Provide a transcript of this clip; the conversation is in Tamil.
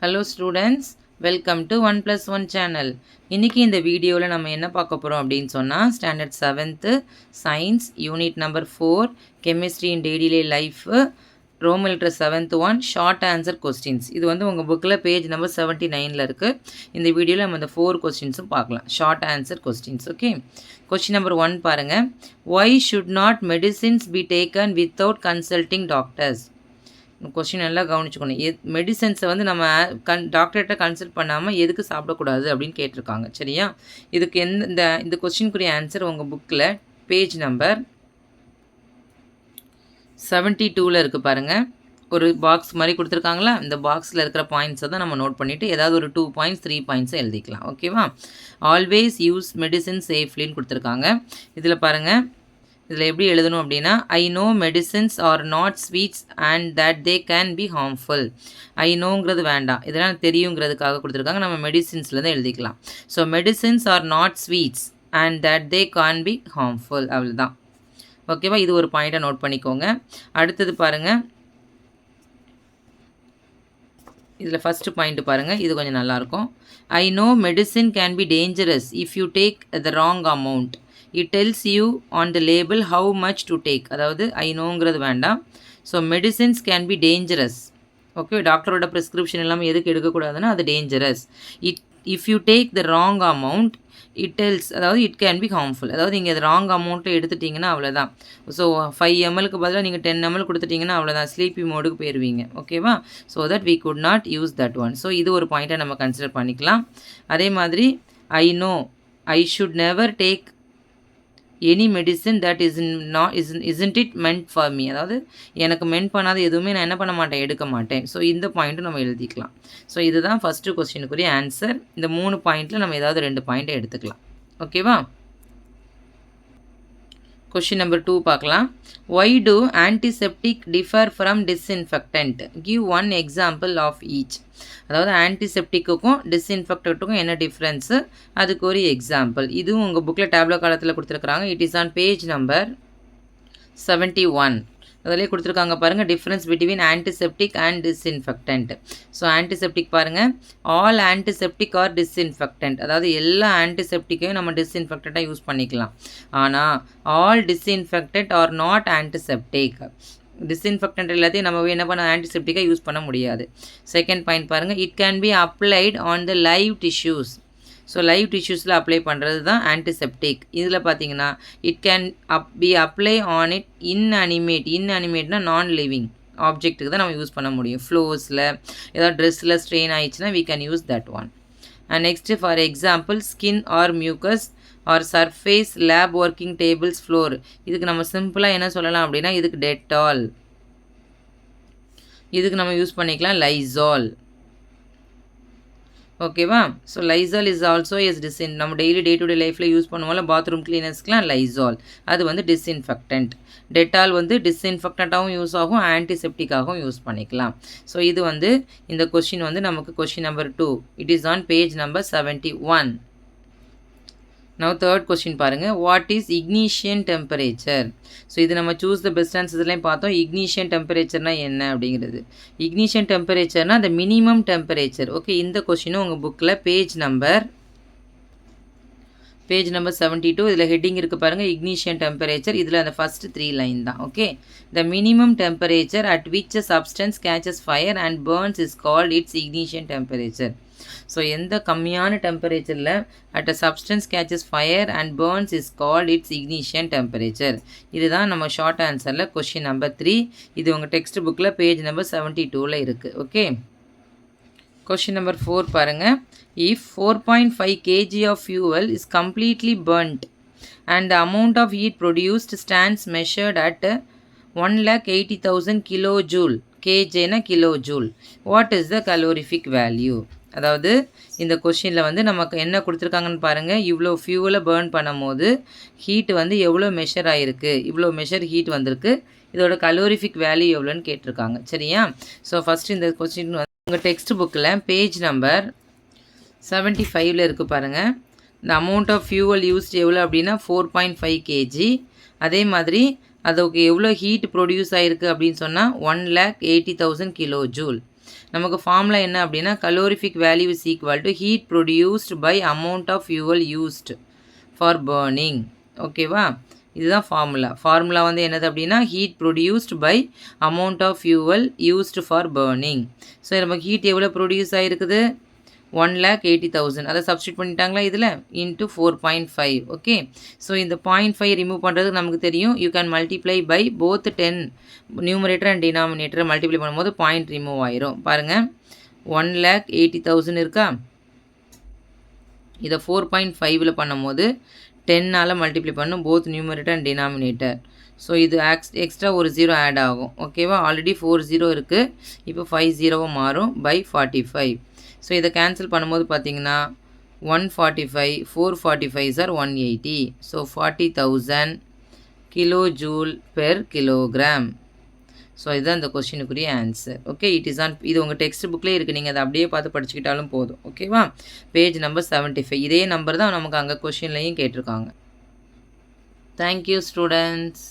Hello students, welcome to 1+1 channel. இன்றைக்கி இந்த வீடியோவில் நம்ம என்ன பார்க்க போகிறோம் அப்படின்னு சொன்னால், standard 7th science unit number 4 chemistry இன் daily life Roman letter 7th one short answer questions. இது வந்து உங்கள் புக்கில் பேஜ் நம்பர் 79 இருக்குது. இந்த வீடியோவில் நம்ம இந்த 4 கொஸ்டின்ஸும் பார்க்கலாம். Short answer questions. Okay, question number 1 பாருங்கள். Why should not medicines be taken without consulting doctors? Question நல்லா கவனிச்சுக்கணும். மெடிசன்ஸை வந்து நம்ம டாக்டர்கிட்ட கன்சல்ட் பண்ணாமல் எதுக்கு சாப்பிடக்கூடாது அப்படின்னு கேட்டிருக்காங்க. சரியா? இதுக்கு இந்த கொஸ்டினுக்குரிய ஆன்சர் உங்கள் புக்கில் பேஜ் நம்பர் 72 இருக்குது பாருங்கள். ஒரு பாக்ஸ் மாதிரி கொடுத்துருக்காங்களா? இந்த பாக்ஸில் இருக்கிற பாயிண்ட்ஸை தான் நம்ம நோட் பண்ணிவிட்டு ஏதாவது ஒரு 2 பாயிண்ட்ஸ் 3 பாயிண்ட்ஸை எழுதிக்கலாம். ஓகேவா? ஆல்வேஸ் யூஸ் மெடிசன் சேஃப்லின்னு கொடுத்துருக்காங்க. இதில் பாருங்கள், இதில் எப்படி எழுதணும் அப்படின்னா, I know medicines are not sweets and that they can be harmful. I நோங்கிறது வேண்டாம், இதெல்லாம் தெரியுங்கிறதுக்காக கொடுத்துருக்காங்க. நம்ம மெடிசின்ஸ்லேருந்து எழுதிக்கலாம். So medicines are not sweets and that they can be harmful. அவ்வளோதான். ஓகேவா? இது ஒரு பாயிண்ட்டை நோட் பண்ணிக்கோங்க. அடுத்தது பாருங்கள், இதில் ஃபஸ்ட்டு பாயிண்ட்டு பாருங்கள், இது கொஞ்சம் நல்லாயிருக்கும். I know medicine can be dangerous if you take the wrong amount. It tells you on the label how much to take. அதாவது ஐ நோங்கிறது வேண்டாம். So medicines can be dangerous. Okay, டாக்டரோட ப்ரிஸ்கிரிப்ஷன் இல்லாமல் எதுக்கு எடுக்கக்கூடாதுன்னா அது dangerous. If you take the wrong amount it டெல்ஸ், அதாவது இட் கேன் பி ஹார்ம்ஃபுல். அதாவது நீங்கள் அது ராங் அமௌண்ட்டில் எடுத்துட்டிங்கன்னா அவ்வளோதான். ஸோ 5 ml பதிலாக நீங்கள் 10 ml கொடுத்துட்டிங்கன்னா அவ்வளோதான், ஸ்லீப்பி மோடுக்கு போயிடுவீங்க. ஓகேவா? So that we could not use that one. ஸோ இது ஒரு பாயிண்ட்டை நம்ம கன்சிடர் பண்ணிக்கலாம். அதே மாதிரி I know I should never take any medicine that isn't it meant for me. அதாவது எனக்கு மென்ட் பண்ணாத எதுவுமே நான் என்ன பண்ண மாட்டேன், எடுக்க மாட்டேன். ஸோ இந்த பாயிண்ட்டும் நம்ம எழுதிக்கலாம். ஸோ இதுதான் ஃபஸ்ட்டு கொஸ்டினுக்குரிய ஆன்சர். இந்த 3 பாயிண்ட்டில் நம்ம ஏதாவது 2 பாயிண்ட்டை எடுத்துக்கலாம். ஓகேவா? கொஸ்டின் நம்பர் 2 பார்க்கலாம். Why do antiseptic differ from disinfectant? Give one example of each. அதாவது ஆன்டிசெப்டிக்குக்கும் டிஸ்இன்ஃபெக்டண்ட்டுக்கும் என்ன டிஃப்ரென்ஸு, அதுக்கு ஒரு எக்ஸாம்பிள். இதுவும் உங்கள் புக்கில் டேப்லோ காலத்தில் கொடுத்துருக்குறாங்க. It is on page number 71. அதிலே கொடுத்துருக்காங்க பாருங்கள், difference between antiseptic and disinfectant. So antiseptic பாருங்கள், ஆல் ஆன்டிசெப்டிக் ஆர் டிஸ்இன்ஃபெக்டன்ட். அதாவது எல்லா ஆன்டிசெப்டிக்கையும் நம்ம டிஸ்இன்ஃபெக்டண்ட்டாக யூஸ் பண்ணிக்கலாம். ஆனால் all disinfectant are not antiseptic. Disinfectant எல்லாத்தையும் நம்ம என்ன பண்ண ஆன்டிசெப்டிக்காக யூஸ் பண்ண முடியாது. செகண்ட் பாயிண்ட் பாருங்கள், it can be applied on the live tissues. So live டிஷ்யூஸில் அப்ளை பண்ணுறது தான் ஆன்டிசெப்டிக். இதில் பார்த்தீங்கன்னா it can B apply on it இன்அனிமேட்னா நான் லிவிங் ஆப்ஜெக்ட்டுக்கு தான் நம்ம யூஸ் பண்ண முடியும். ஃப்ளோஸில் ஏதாவது ட்ரெஸ்ஸில் ஸ்ட்ரெயின் ஆயிடுச்சுன்னா we can use that one. And next, for example, skin or mucus or surface lab working tables floor. இதுக்கு நம்ம சிம்பிளாக என்ன சொல்லலாம் அப்படின்னா, இதுக்கு டெட்டால், இதுக்கு நம்ம யூஸ் பண்ணிக்கலாம் லைசால். ஓகேவா? ஸோ லைசால் இஸ் ஆல்சோ நம்ம டெய்லி டே டு டே லைஃப்பில் யூஸ் பண்ணுவோம்ல, பாத்ரூம் கிளீனர்ஸ்க்குலாம் லைசால், அது வந்து டிஸ்இன்ஃபெக்டன்ட். டெட்டால் வந்து டிஸ்இன்ஃபெக்டண்ட்டாகவும் யூஸ் ஆகும், ஆன்டிசெப்டிக்காகவும் யூஸ் பண்ணிக்கலாம். ஸோ இது வந்து இந்த கொஸ்டின் வந்து நமக்கு question number 2. It is on page number 71. Now third question பாருங்கள். What is ignition temperature? So இது நம்ம சூஸ் த பெஸ்ட் ஆன்சர்ஸ்லையும் பார்த்தோம். இக்னிஷியன் டெம்பரேச்சர்னால் என்ன அப்படிங்கிறது. இக்னிஷியன் டெம்பரேச்சர்னால் அந்த மினிமம் டெம்பரேச்சர். ஓகே, இந்த கொஸ்டினும் உங்கள் புக்கில் பேஜ் நம்பர் 72. இதில் ஹெட்டிங் இருக்குது பாருங்கள், இக்னிஷியன் டெம்பரேச்சர். இதில் அந்த ஃபஸ்ட்டு 3 லைன் தான். Okay, the minimum temperature at which a substance catches fire and burns is called its ignition temperature. So எந்த கம்மியான டெம்பரேச்சரில் at a substance catches fire and burns is called its ignition temperature. இதுதான் நம்ம ஷார்ட் ஆன்சரில் கொஸ்டின் நம்பர் 3. இது உங்கள் டெக்ஸ்ட் புக்கில் பேஜ் நம்பர் 72 இருக்குது. ஓகே, கொஸ்டின் நம்பர் 4 பாருங்கள். If 4.5 kg of fuel is completely burnt and the amount of heat produced stands measured at 1,80,000 kilojoule, kjனா kilojoule, what is the calorific value? அதாவது இந்த கொஷினில் வந்து நமக்கு என்ன கொடுத்துருக்காங்கன்னு பாருங்கள். இவ்வளோ ஃபியூவலை பேர்ன் பண்ணும் போது ஹீட் வந்து எவ்வளோ மெஷர் ஆகிருக்கு, இவ்வளோ மெஷர் ஹீட் வந்திருக்கு, இதோட கலோரிஃபிக் வேல்யூ எவ்வளோன்னு கேட்டிருக்காங்க. சரியா? ஸோ ஃபஸ்ட்டு இந்த கொஸ்டின் வந்து உங்கள் டெக்ஸ்ட் புக்கில் பேஜ் நம்பர் 75 இருக்குது பாருங்கள். இந்த அமௌண்ட் ஆஃப் ஃபியூவல் யூஸ்ட் எவ்வளோ அப்படின்னா 4.5 kg. அதே மாதிரி அதுக்கு எவ்வளோ ஹீட் ப்ரொடியூஸ் ஆகிருக்கு அப்படின்னு சொன்னால் 1,80,000 கிலோ ஜூல். நமக்கு ஃபார்முலா என்ன அப்படின்னா calorific value is equal to heat produced by amount of fuel used for burning. ஓகேவா, இதுதான் ஃபார்முலா வந்து என்னது அப்படின்னா heat produced by amount of fuel used for burning. So நமக்கு ஹீட் எவ்வளோ ப்ரொடியூஸ் ஆகிருக்குது 1,80,000. அதை சப்ஸ்டியூட் பண்ணிட்டாங்களா இதில் இன்ட்டு 4.5. ஓகே, ஸோ இந்த 0.5 ரிமூவ் பண்ணுறதுக்கு நமக்கு தெரியும் you can multiply by both 10 numerator and டினாமினேட்டரை மல்டிப்ளை பண்ணும்போது பாயிண்ட் ரிமூவ் ஆயிரும். பாருங்கள் 1,80,000 இருக்கா, இதை 4.5ல் பண்ணும்போது 10ஆல் மல்டிப்ளை பண்ணும் both numerator and denominator. So இது எக்ஸ்ட்ரா ஒரு 0 ஆட் ஆகும். ஓகேவா, ஆல்ரெடி 4 0 இருக்குது, இப்போ 5 0 மாறும் பை 45. ஸோ இதை கேன்சல் பண்ணும்போது பார்த்தீங்கன்னா 145 445 or 180. So 40,000 kilo joule per kilogram. So இதுதான் இந்த கொஸ்டினுக்குரிய answer. Okay, it is on, இது உங்கள் டெக்ஸ்ட் புக்லேயே இருக்குது, நீங்கள் அதை அப்படியே பார்த்து படிச்சுக்கிட்டாலும் போதும். ஓகேவா, பேஜ் நம்பர் 75. இதே நம்பர் தான் நமக்கு அங்கே கொஸ்டின்லையும் கேட்டிருக்காங்க. Thank you students.